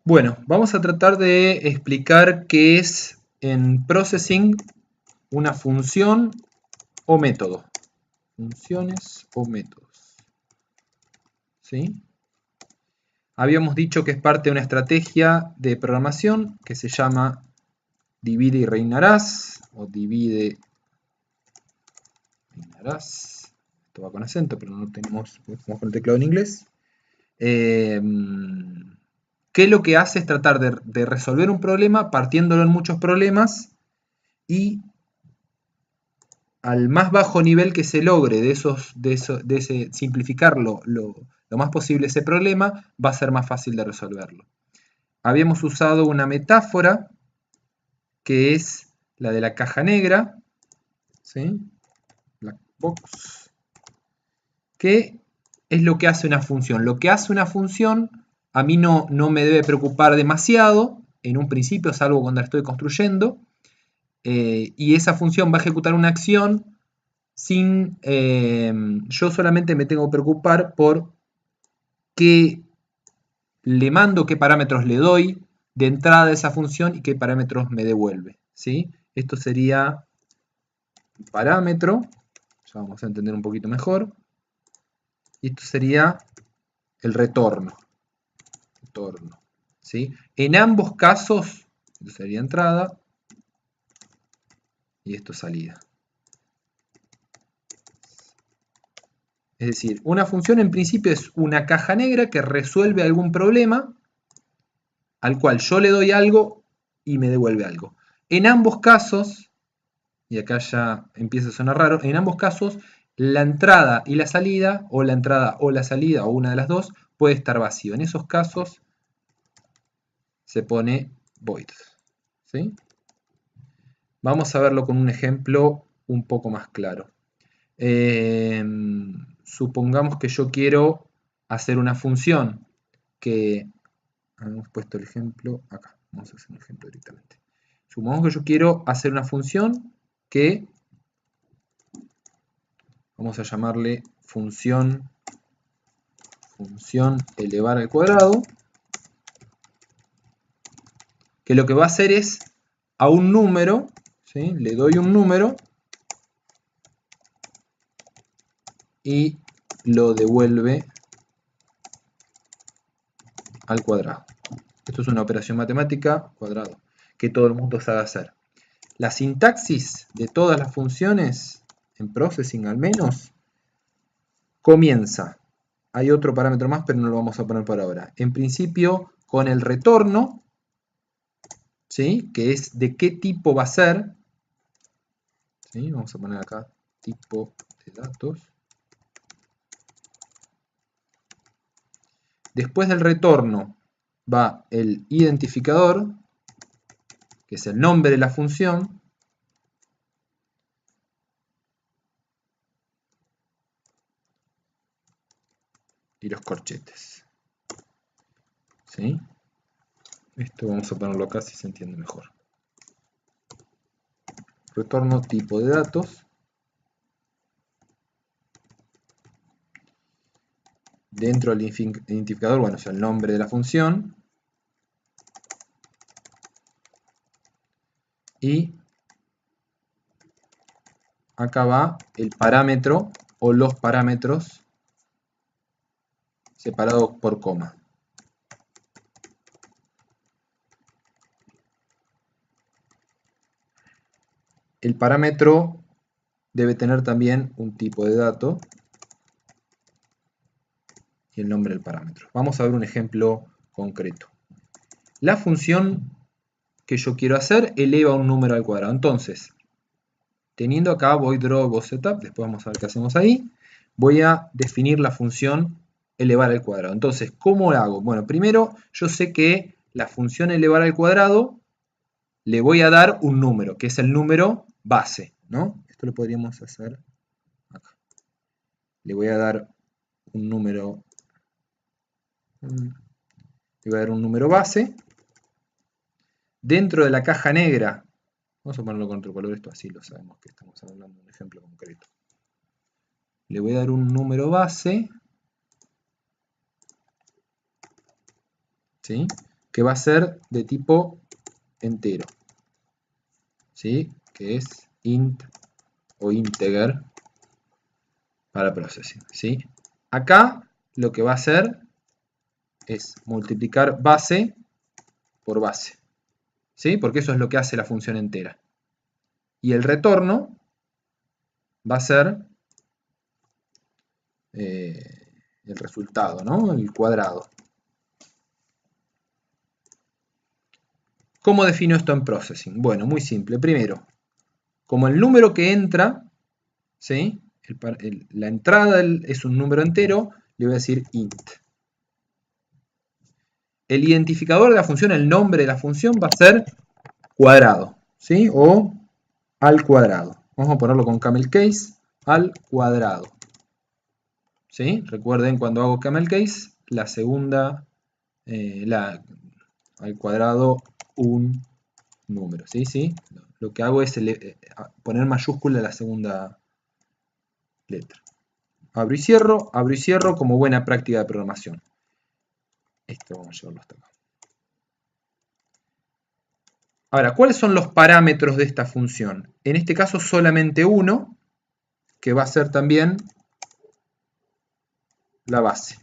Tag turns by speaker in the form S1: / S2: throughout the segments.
S1: Bueno, vamos a tratar de explicar qué es en Processing una función o método. Funciones o métodos. ¿Sí? Habíamos dicho que es parte de una estrategia de programación que se llama divide y reinarás, o divide y reinarás. Esto va con acento, pero no tenemos con el teclado en inglés. Que lo que hace es tratar de resolver un problema partiéndolo en muchos problemas y al más bajo nivel que se logre de ese simplificarlo lo más posible ese problema, va a ser más fácil de resolverlo. Habíamos usado una metáfora que es la de la caja negra, ¿sí? Black box, que es lo que hace una función. Lo que hace una función a mí no me debe preocupar demasiado en un principio, salvo cuando la estoy construyendo, y esa función va a ejecutar una acción sin, yo solamente me tengo que preocupar por qué le mando, qué parámetros le doy de entrada de esa función y qué parámetros me devuelve, ¿sí? Esto sería un parámetro, ya vamos a entender un poquito mejor, y esto sería el retorno, ¿sí? En ambos casos, esto sería entrada y esto salida. Es decir, una función en principio es una caja negra que resuelve algún problema al cual yo le doy algo y me devuelve algo. En ambos casos, y acá ya empieza a sonar raro, en ambos casos la entrada y la salida, o la entrada o la salida, o una de las dos, puede estar vacío. En esos casos se pone void. ¿Sí? Vamos a verlo con un ejemplo un poco más claro. Supongamos que yo quiero hacer una función que... Hemos puesto el ejemplo acá. Vamos a hacer un ejemplo directamente. Supongamos que yo quiero hacer una función que... Vamos a llamarle función elevar al cuadrado. Que lo que va a hacer es a un número, ¿sí? Le doy un número y lo devuelve al cuadrado. Esto es una operación matemática, cuadrado, que todo el mundo sabe hacer. La sintaxis de todas las funciones, en Processing al menos, comienza. Hay otro parámetro más, pero no lo vamos a poner por ahora. En principio, con el retorno, ¿sí? Que es de qué tipo va a ser. ¿Sí? Vamos a poner acá tipo de datos. Después del retorno va el identificador, que es el nombre de la función. Y los corchetes. ¿Sí? Esto vamos a ponerlo acá si se entiende mejor. Retorno tipo de datos. Dentro del identificador, bueno, es el nombre de la función. Y acá va el parámetro o los parámetros separados por coma. El parámetro debe tener también un tipo de dato y el nombre del parámetro. Vamos a ver un ejemplo concreto. La función que yo quiero hacer eleva un número al cuadrado. Entonces, teniendo acá void draw setup, después vamos a ver qué hacemos ahí, voy a definir la función elevar al cuadrado. Entonces, ¿cómo lo hago? Bueno, primero yo sé que la función elevar al cuadrado le voy a dar un número, que es el número base, ¿no? Esto lo podríamos hacer acá. Le voy a dar un número, base. Dentro de la caja negra, vamos a ponerlo con otro color, esto así lo sabemos que estamos hablando de un ejemplo concreto. Le voy a dar un número base, ¿sí? que va a ser de tipo entero, ¿sí? Que es int o integer para processing, ¿sí? Acá lo que va a hacer es multiplicar base por base, ¿sí? Porque eso es lo que hace la función entera. Y el retorno va a ser el resultado, ¿no? El cuadrado. ¿Cómo defino esto en processing? Bueno, muy simple. Primero, como el número que entra, ¿sí? La entrada es un número entero, le voy a decir int. El identificador de la función, el nombre de la función va a ser cuadrado, ¿sí? O al cuadrado. Vamos a ponerlo con camel case, al cuadrado. ¿Sí? Recuerden, cuando hago camel case, la segunda, al cuadrado, un número, ¿sí? ¿Sí? Lo que hago es poner mayúscula a la segunda letra. Abro y cierro como buena práctica de programación. Esto vamos a llevarlo hasta acá. Ahora, ¿cuáles son los parámetros de esta función? En este caso solamente uno, que va a ser también la base.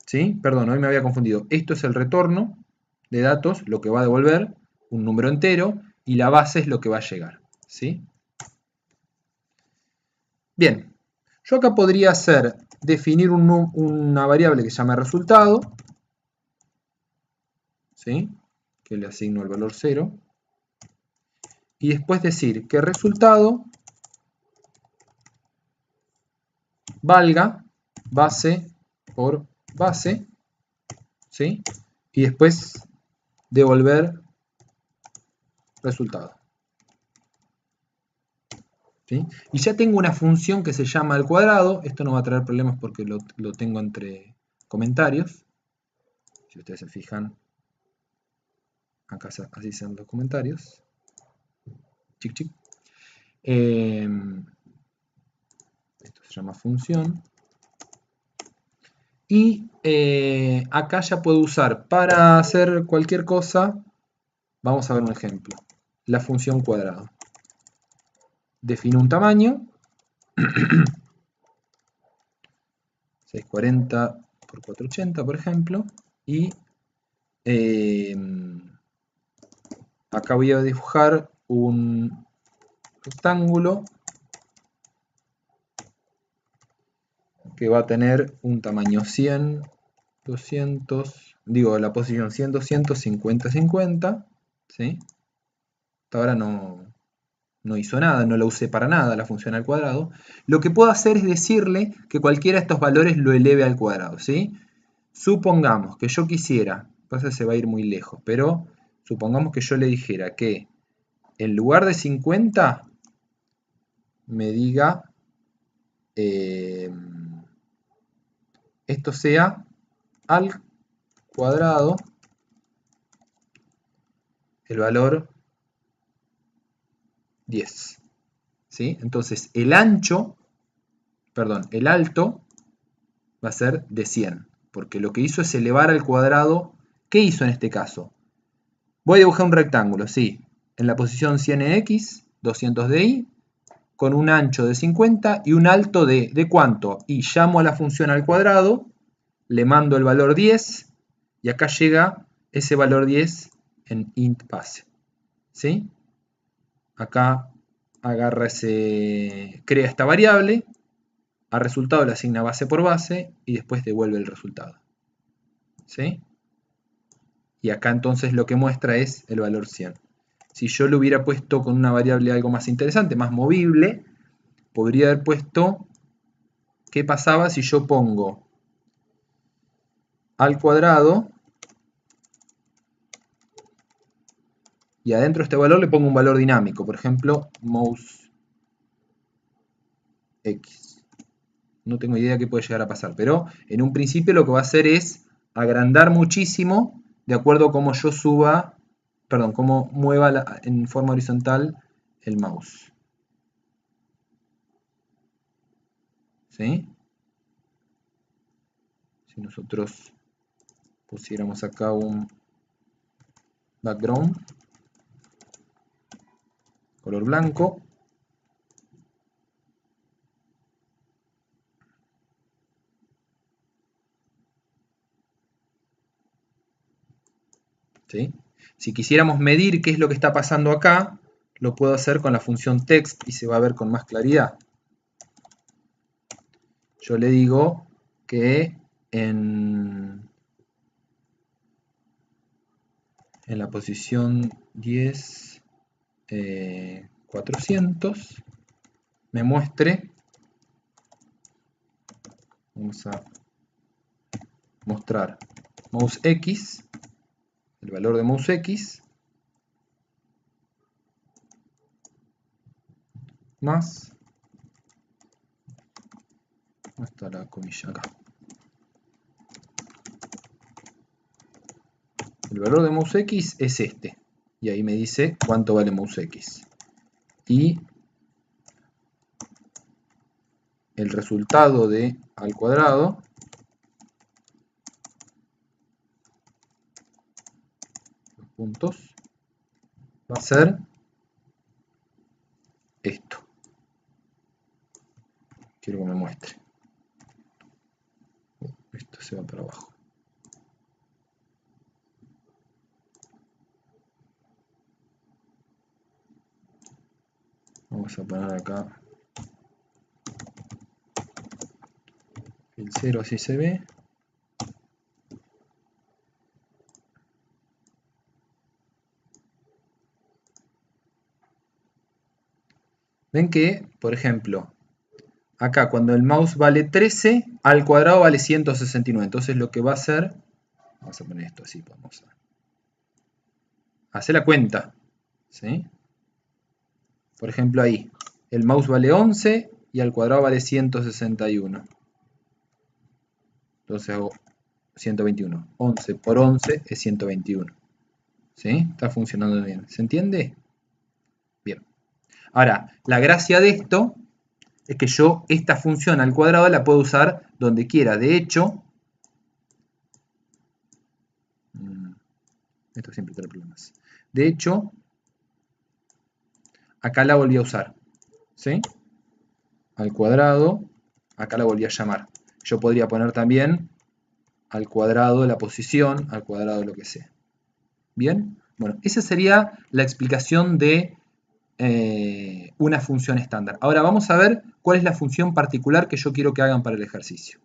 S1: ¿Sí? Perdón, hoy me había confundido. Esto es el retorno de datos, lo que va a devolver, un número entero, y la base es lo que va a llegar. ¿Sí? Bien, yo acá podría hacer definir una variable que se llama resultado, ¿sí? Que le asigno el valor 0, y después decir que resultado valga base por base, ¿sí? Y después devolver resultado. ¿Sí? Y ya tengo una función que se llama al cuadrado. Esto no va a traer problemas porque lo tengo entre comentarios. Si ustedes se fijan, acá así son los comentarios. Chic, chic. Esto se llama función. Y acá ya puedo usar para hacer cualquier cosa. Vamos a ver un ejemplo. La función cuadrado. Defino un tamaño. 640 por 480, por ejemplo. Y acá voy a dibujar un rectángulo que va a tener un tamaño 100, 200, digo, la posición 100, 200, 50, 50, ¿sí? Hasta ahora no hizo nada, no la usé para nada la función al cuadrado. Lo que puedo hacer es decirle que cualquiera de estos valores lo eleve al cuadrado, ¿sí? Supongamos que yo quisiera, pasa que se va a ir muy lejos, pero supongamos que yo le dijera que en lugar de 50 me diga esto sea al cuadrado el valor 10. ¿Sí? Entonces el alto va a ser de 100, porque lo que hizo es elevar al cuadrado. ¿Qué hizo en este caso? Voy a dibujar un rectángulo, sí, en la posición 100x, 200 de y, con un ancho de 50 y un alto ¿de cuánto? Y llamo a la función al cuadrado, le mando el valor 10, y acá llega ese valor 10 en int base. ¿Sí? Acá agarra crea esta variable, al resultado le asigna base por base y después devuelve el resultado. ¿Sí? Y acá entonces lo que muestra es el valor 100. Si yo lo hubiera puesto con una variable algo más interesante, más movible, podría haber puesto qué pasaba si yo pongo al cuadrado y adentro de este valor le pongo un valor dinámico, por ejemplo, mouse x. No tengo idea qué puede llegar a pasar, pero en un principio lo que va a hacer es agrandar muchísimo de acuerdo a cómo yo suba, perdón, cómo mueva en forma horizontal el mouse. ¿Sí? Si nosotros pusiéramos acá un background, color blanco. ¿Sí? Si quisiéramos medir qué es lo que está pasando acá, lo puedo hacer con la función text y se va a ver con más claridad. Yo le digo que en la posición 10, 400 me muestre, vamos a mostrar mouse X, el valor de mouse X, más, ¿dónde está la comilla? Acá. El valor de mouse X es este, y ahí me dice cuánto vale mouse X. Y el resultado de al cuadrado los puntos va a ser esto. Quiero que me muestre. Esto se va para abajo. Vamos a poner acá el 0, así se ve. Ven que, por ejemplo, acá cuando el mouse vale 13, al cuadrado vale 169. Entonces lo que va a hacer, vamos a poner esto así, vamos a hacer la cuenta. ¿Sí? Por ejemplo ahí, el mouse vale 11 y al cuadrado vale 161. Entonces hago 121. 11 por 11 es 121. ¿Sí? Está funcionando bien. ¿Se entiende? Bien. Ahora, la gracia de esto es que yo esta función al cuadrado la puedo usar donde quiera. De hecho, esto siempre trae problemas. De hecho, acá la volví a usar. ¿Sí? Al cuadrado, acá la volví a llamar. Yo podría poner también al cuadrado la posición, al cuadrado lo que sea. ¿Bien? Bueno, esa sería la explicación de una función estándar. Ahora vamos a ver cuál es la función particular que yo quiero que hagan para el ejercicio.